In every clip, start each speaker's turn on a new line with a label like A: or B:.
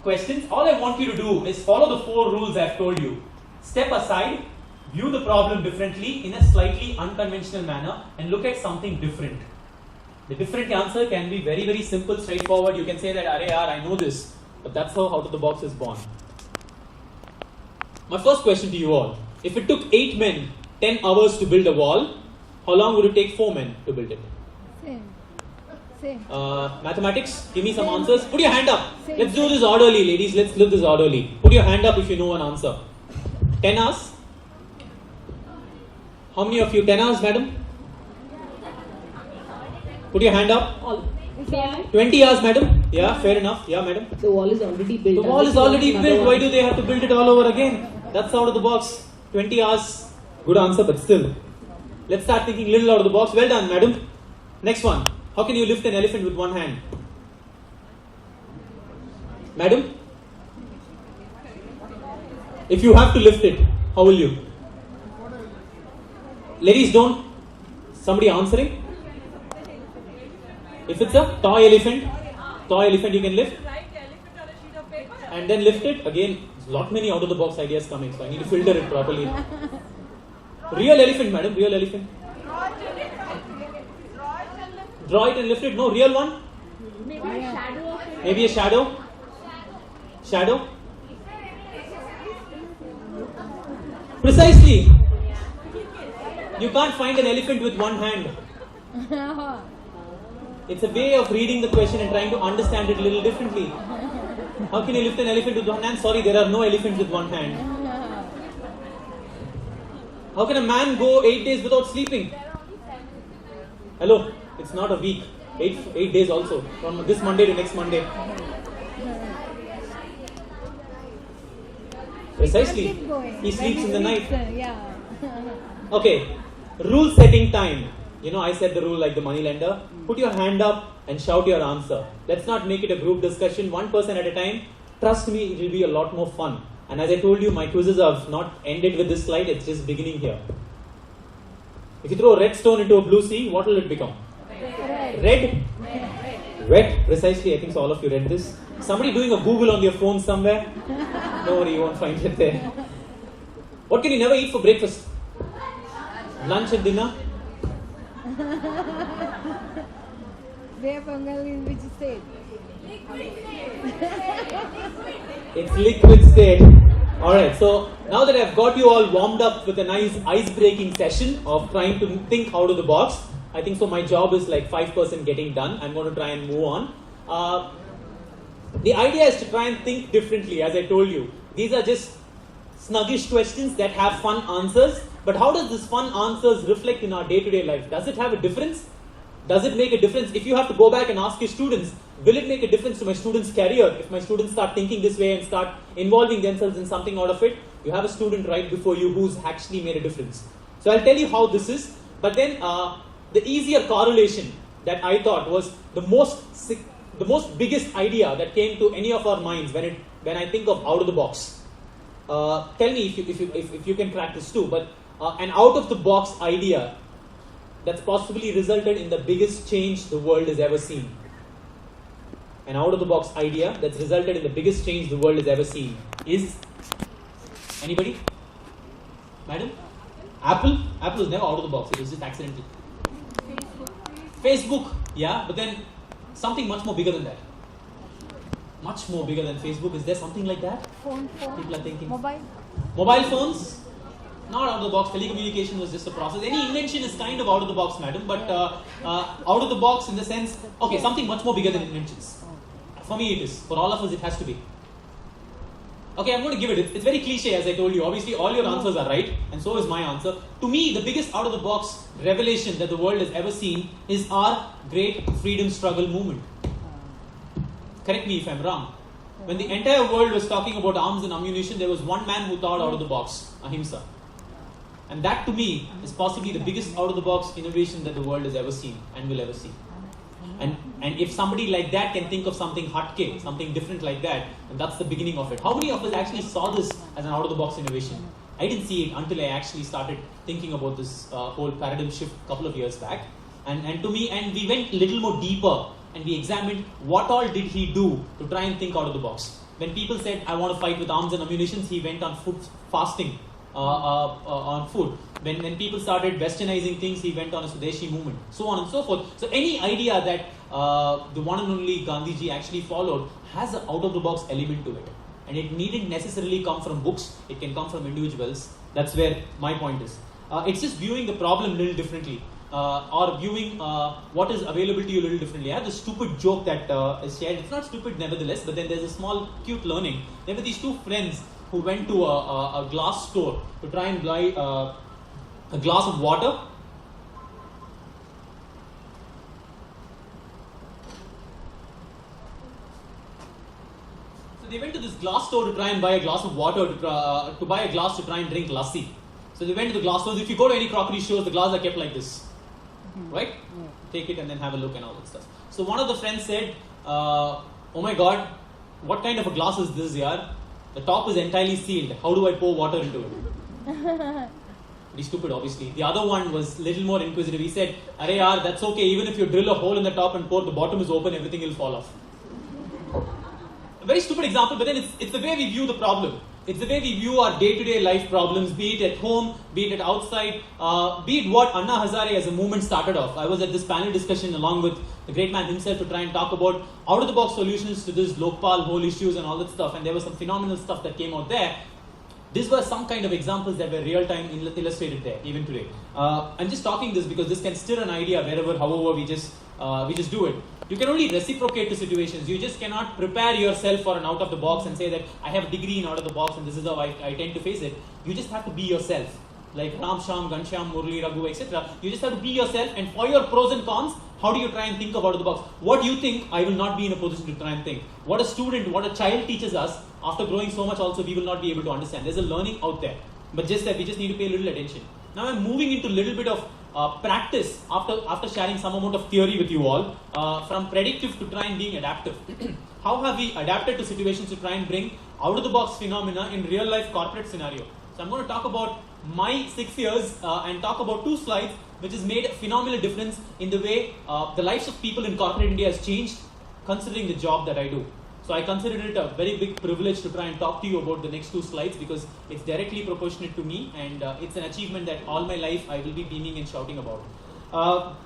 A: questions. All I want you to do is follow the 4 rules I've told you. Step aside, view the problem differently in a slightly unconventional manner, and look at something different. The different answer can be very, very simple, straightforward. You can say that, "Arey yaar, I know this," but that's how out of the box is born. My first question to you all: if it took 8 men 10 hours to build a wall, how long would it take 4 men to build it?
B: Same.
A: Mathematics, give me some answers. Put your hand up.
B: Same.
A: Let's do this orderly, ladies. Let's do this orderly. Put your hand up if you know an answer. 10 hours? How many of you? 10 hours, madam? Put your hand up. 20 hours, madam? Yeah, fair enough. Yeah, madam?
C: The wall is already built.
A: The wall is already built. Why do they have to build it all over again? That's out of the box. 20 hours. Good answer, but still. Let's start thinking little out of the box. Well done, madam. Next one. How can you lift an elephant with one hand? Madam? If you have to lift it, how will you? Ladies, don't. Somebody answering? If it's a toy elephant you can lift. And then lift it. Again, there's lot many out of the box ideas coming, so I need to filter it properly. Real elephant, madam, real elephant. Draw it and lift it. No, real one? Maybe a shadow. Shadow? Precisely. You can't find an elephant with one hand. It's a way of reading the question and trying to understand it a little differently. How can you lift an elephant with one hand? Sorry, there are no elephants with one hand. How can a man go 8 days without sleeping? Hello, it's not a week. 8 days also. From this Monday to next Monday. Precisely. He sleeps in the night. Okay. Rule setting time. You know, I said the rule like the money lender. Put your hand up and shout your answer. Let's not make it a group discussion, one person at a time. Trust me, it will be a lot more fun. And as I told you, my quizzes have not ended with this slide, it's just beginning here. If you throw a red stone into a blue sea, what will it become? Red? Wet? Precisely, I think so all of you read this. Somebody doing a Google on their phone somewhere? Don't worry, you won't find it there. What can you never eat for breakfast? Lunch and dinner?
B: Where Bengal in which state?
A: It's liquid state. Alright, so now that I've got you all warmed up with a nice ice-breaking session of trying to think out of the box, I think so my job is like 5% getting done. I'm going to try and move on. The idea is to try and think differently, as I told you. These are just snuggish questions that have fun answers. But how does this fun answers reflect in our day-to-day life? Does it have a difference? Does it make a difference? If you have to go back and ask your students, will it make a difference to my students' career if my students start thinking this way and start involving themselves in something out of it? You have a student right before you who's actually made a difference. So I'll tell you how this is. But then the easier correlation that I thought was the most biggest idea that came to any of our minds when I think of out of the box. Tell me if you can crack this too. But an out of the box idea that's possibly resulted in the biggest change the world has ever seen. An out of the box idea that's resulted in the biggest change the world has ever seen is anybody? Madam? Apple? Apple is never out of the box. It was just accidental. Facebook, yeah, but then something much more bigger than that. Much more bigger than Facebook. Is there something like that?
B: Phone.
A: People are thinking.
B: Mobile
A: Phones? Not out of the box. Telecommunication was just a process. Any invention is kind of out of the box, madam, but out of the box in the sense, okay, something much more bigger than inventions. For me it is. For all of us it has to be. Okay, I'm going to give it. It's very cliche, as I told you. Obviously all your answers are right, and so is my answer. To me, the biggest out of the box revelation that the world has ever seen is our great freedom struggle movement. Correct me if I'm wrong. When the entire world was talking about arms and ammunition, there was one man who thought out of the box, Ahimsa. And that to me is possibly the biggest out of the box innovation that the world has ever seen and will ever see. And if somebody like that can think of something hatke, something different like that, and that's the beginning of it. How many of us actually saw this as an out of the box innovation? I didn't see it until I actually started thinking about this whole paradigm shift a couple of years back. And to me, we went a little more deeper and we examined what all did he do to try and think out of the box. When people said, I want to fight with arms and ammunition, he went on food fasting on food. When people started westernizing things, he went on a Swadeshi movement, so on and so forth. So any idea that the one and only Gandhiji actually followed has an out-of-the-box element to it. And it needn't necessarily come from books, it can come from individuals. That's where my point is. It's just viewing the problem a little differently. Or viewing what is available to you a little differently. I have this stupid joke that is shared. It's not stupid nevertheless, but then there's a small cute learning. There were these two friends who went to a glass store to try and buy a glass of water. So they went to this glass store to try and buy a glass of water, to buy a glass to try and drink lassi. So they went to the glass stores. If you go to any crockery stores, the glasses are kept like this. Right? Yeah. Take it and then have a look and all that stuff. So one of the friends said, oh my god, what kind of a glass is this, yaar? The top is entirely sealed. How do I pour water into it? Pretty stupid, obviously. The other one was a little more inquisitive. He said, Arey yaar, that's okay. Even if you drill a hole in the top and pour, the bottom is open, everything will fall off. A very stupid example, but then it's the way we view the problem. It's the way we view our day-to-day life problems, be it at home, be it at outside, be it what Anna Hazare as a movement started off. I was at this panel discussion along with the great man himself to try and talk about out-of-the-box solutions to this Lokpal whole issues and all that stuff, and there was some phenomenal stuff that came out there. These were some kind of examples that were real-time illustrated there, even today. I'm just talking this because this can stir an idea wherever, however, we just do it. You can only reciprocate to situations. You just cannot prepare yourself for an out-of-the-box and say that I have a degree in out-of-the-box and this is how I tend to face it. You just have to be yourself. Like Ram Sham, Ghanshyam, Murali, Raghu, etc. You just have to be yourself, and for your pros and cons, how do you try and think about the box? What you think, I will not be in a position to try and think. What a student, what a child teaches us, after growing so much also, we will not be able to understand. There's a learning out there. But just that we just need to pay a little attention. Now I'm moving into a little bit of practice after sharing some amount of theory with you all, from predictive to try and being adaptive. How have we adapted to situations to try and bring out-of-the-box phenomena in real-life corporate scenario? So I'm going to talk about my 6 years and talk about 2 slides which has made a phenomenal difference in the way the lives of people in corporate India has changed considering the job that I do. So I consider it a very big privilege to try and talk to you about the next 2 slides because it's directly proportionate to me, and it's an achievement that all my life I will be beaming and shouting about.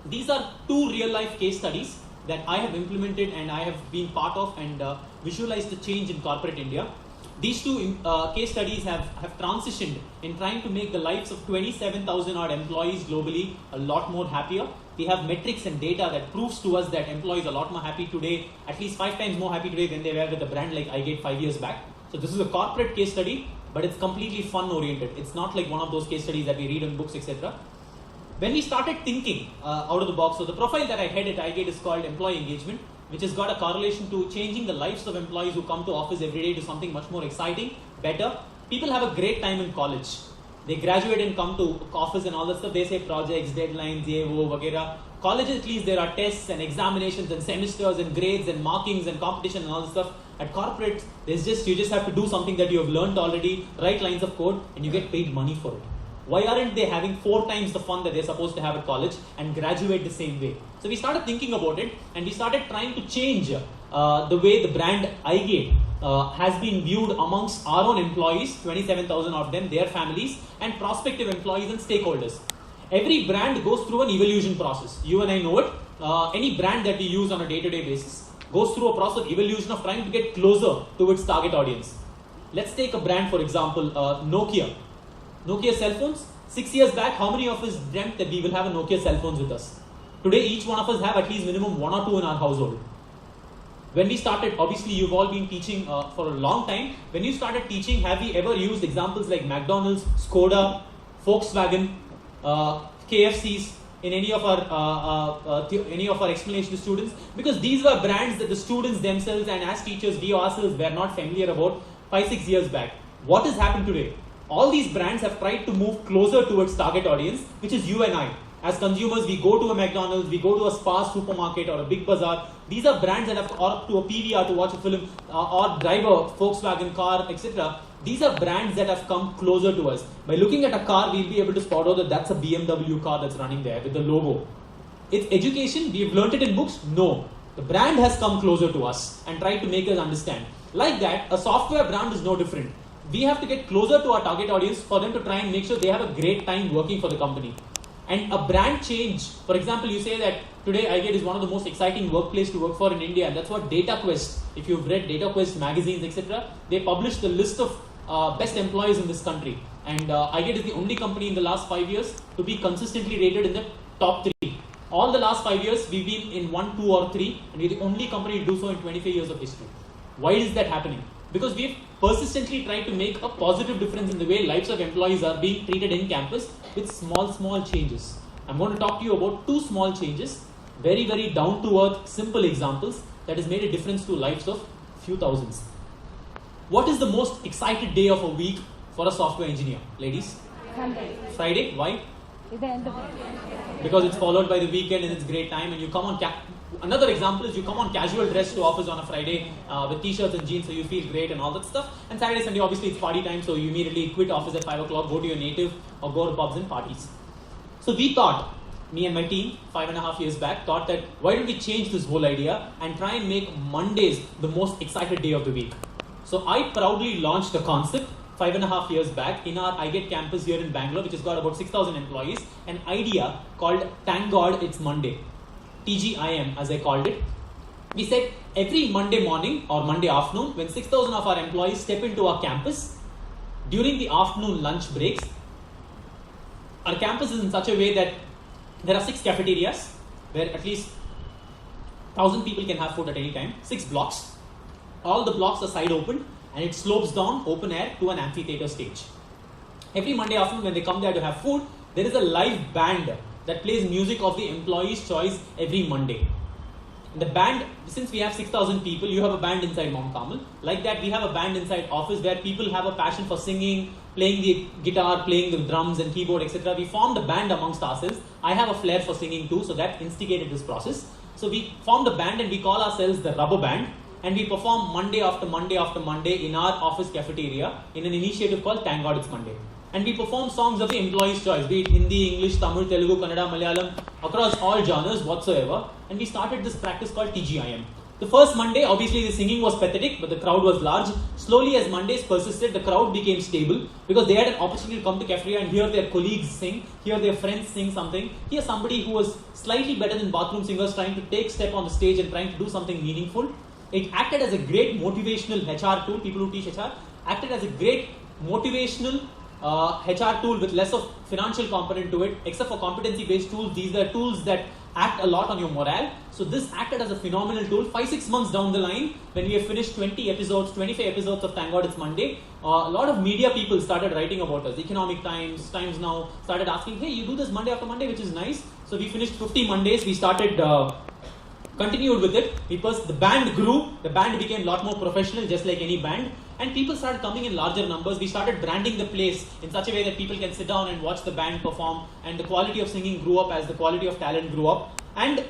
A: These are 2 real life case studies that I have implemented and I have been part of and visualized the change in corporate India. These 2 case studies have transitioned in trying to make the lives of 27,000 odd employees globally a lot more happier. We have metrics and data that proves to us that employees are a lot more happy today, at least 5 times more happy today than they were with a brand like iGate 5 years back. So this is a corporate case study, but it's completely fun oriented. It's not like one of those case studies that we read in books, etc. When we started thinking out of the box, so the profile that I had at iGate is called employee engagement, which has got a correlation to changing the lives of employees who come to office every day to something much more exciting, better. People have a great time in college. They graduate and come to office and all that stuff. They say projects, deadlines, vagera. Colleges, at least, there are tests and examinations and semesters and grades and markings and competition and all that stuff. At corporate, you just have to do something that you have learned already, write lines of code, and you get paid money for it. Why aren't they having 4 times the fun that they're supposed to have at college and graduate the same way? So we started thinking about it, and we started trying to change the way the brand iGate has been viewed amongst our own employees, 27,000 of them, their families, and prospective employees and stakeholders. Every brand goes through an evolution process. You and I know it. Any brand that we use on a day-to-day basis goes through a process of evolution of trying to get closer to its target audience. Let's take a brand, for example, Nokia. Nokia cell phones. 6 years back, how many of us dreamt that we will have a Nokia cell phones with us? Today, each one of us have at least minimum 1 or 2 in our household. When we started, obviously you've all been teaching for a long time. When you started teaching, have we ever used examples like McDonald's, Skoda, Volkswagen, KFCs in any of our explanation to students? Because these were brands that the students themselves and as teachers, we ourselves were not familiar about 5-6 years back. What has happened today? All these brands have tried to move closer towards target audience, which is you and I. As consumers, we go to a McDonald's, we go to a Spa supermarket or a Big Bazaar. These are brands that have, or up to a PVR to watch a film, or drive a Volkswagen car, etc. These are brands that have come closer to us. By looking at a car, we'll be able to spot out that that's a BMW car that's running there with the logo. It's education. We've learnt it in books? No. The brand has come closer to us and tried to make us understand. Like that, a software brand is no different. We have to get closer to our target audience for them to try and make sure they have a great time working for the company. And a brand change, for example, you say that today iGate is one of the most exciting workplace to work for in India, and that's what DataQuest, if you've read DataQuest magazines, etc., they published the list of best employees in this country. And iGate is the only company in the last 5 years to be consistently rated in the top 3. All the last 5 years, we've been in 1, 2, or 3, and we're the only company to do so in 25 years of history. Why is that happening? Because we've persistently tried to make a positive difference in the way lives of employees are being treated in campus with small changes. I'm going to talk to you about 2 small changes, very down to earth, simple examples that has made a difference to lives of few thousands. What is the most excited day of a week for a software engineer, ladies?
B: Sunday.
A: Friday. Why?
B: It's the end of it.
A: Because it's followed by the weekend and it's great time, and you come on another example is you come on casual dress to office on a Friday with t-shirts and jeans, so you feel great and all that stuff. And Saturday, Sunday, obviously it's party time, so you immediately quit office at 5 o'clock, go to your native or go to pubs and parties. So we thought, me and my team 5.5 years back, thought that why don't we change this whole idea and try and make Mondays the most excited day of the week. So I proudly launched a concept 5.5 years back in our iGate campus here in Bangalore, which has got about 6,000 employees, an idea called Thank God It's Monday. TGIM, as I called it. We said every Monday morning or Monday afternoon, when 6,000 of our employees step into our campus, during the afternoon lunch breaks, our campus is in such a way that there are 6 cafeterias where at least 1,000 people can have food at any time, 6 blocks. All the blocks are side open and it slopes down open air to an amphitheater stage. Every Monday afternoon when they come there to have food, there is a live band that plays music of the employee's choice every Monday. The band, since we have 6,000 people, you have a band inside Mount Carmel. Like that, we have a band inside office where people have a passion for singing, playing the guitar, playing the drums and keyboard, etc. We formed a band amongst ourselves. I have a flair for singing too, so that instigated this process. So we formed a band and we call ourselves the Rubber Band, and we perform Monday after Monday after Monday in our office cafeteria in an initiative called Thank God It's Monday. And we perform songs of the employee's choice, be it Hindi, English, Tamil, Telugu, Kannada, Malayalam, across all genres whatsoever. And we started this practice called TGIM. The first Monday, obviously the singing was pathetic, but the crowd was large. Slowly as Mondays persisted, the crowd became stable because they had an opportunity to come to cafeteria and hear their colleagues sing, hear their friends sing something, hear somebody who was slightly better than bathroom singers trying to take step on the stage and trying to do something meaningful. It acted as a great motivational HR tool. People who teach HR acted as a great motivational HR tool with less of financial component to it, except for competency-based tools. These are tools that act a lot on your morale. So this acted as a phenomenal tool. 5-6 months down the line, when we have finished 20 episodes, 25 episodes of Thank God It's Monday, a lot of media people started writing about us. Economic Times, Times Now started asking, hey, you do this Monday after Monday, which is nice. So we finished 50 Mondays. We started continued with it because the band grew, the band became a lot more professional, just like any band, and people started coming in larger numbers. We started branding the place in such a way that people can sit down and watch the band perform, and the quality of singing grew up as the quality of talent grew up. And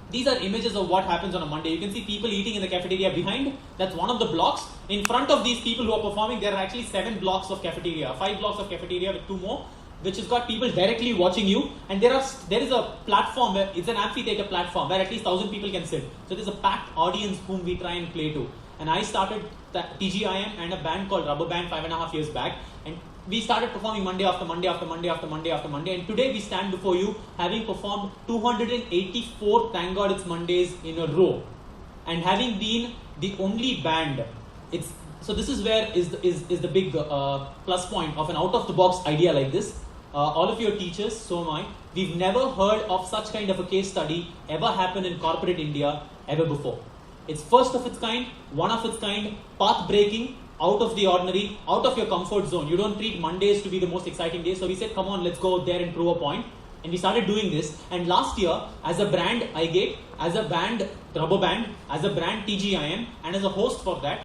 A: these are images of what happens on a Monday. You can see people eating in the cafeteria behind. That's one of the blocks. In front of these people who are performing, there are actually 7 blocks of cafeteria, 5 blocks of cafeteria with 2 more, which has got people directly watching you, and there is a platform where it's an amphitheater platform where at least 1,000 people can sit. So there's a packed audience whom we try and play to. And I started TGIM and a band called Rubber Band 5.5 years back, and we started performing Monday after Monday after Monday after Monday after Monday, and today we stand before you having performed 284 Thank God It's Mondays in a row, and having been the only band. So this is where is the big plus point of an out-of-the-box idea like this. All of your teachers, so am I, we've never heard of such kind of a case study ever happen in corporate India ever before. It's first of its kind, one of its kind, path-breaking, out of the ordinary, out of your comfort zone. You don't treat Mondays to be the most exciting day. So we said, come on, let's go out there and prove a point. And we started doing this. And last year, as a brand iGate, as a band Rubber Band, as a brand TGIM, and as a host for that,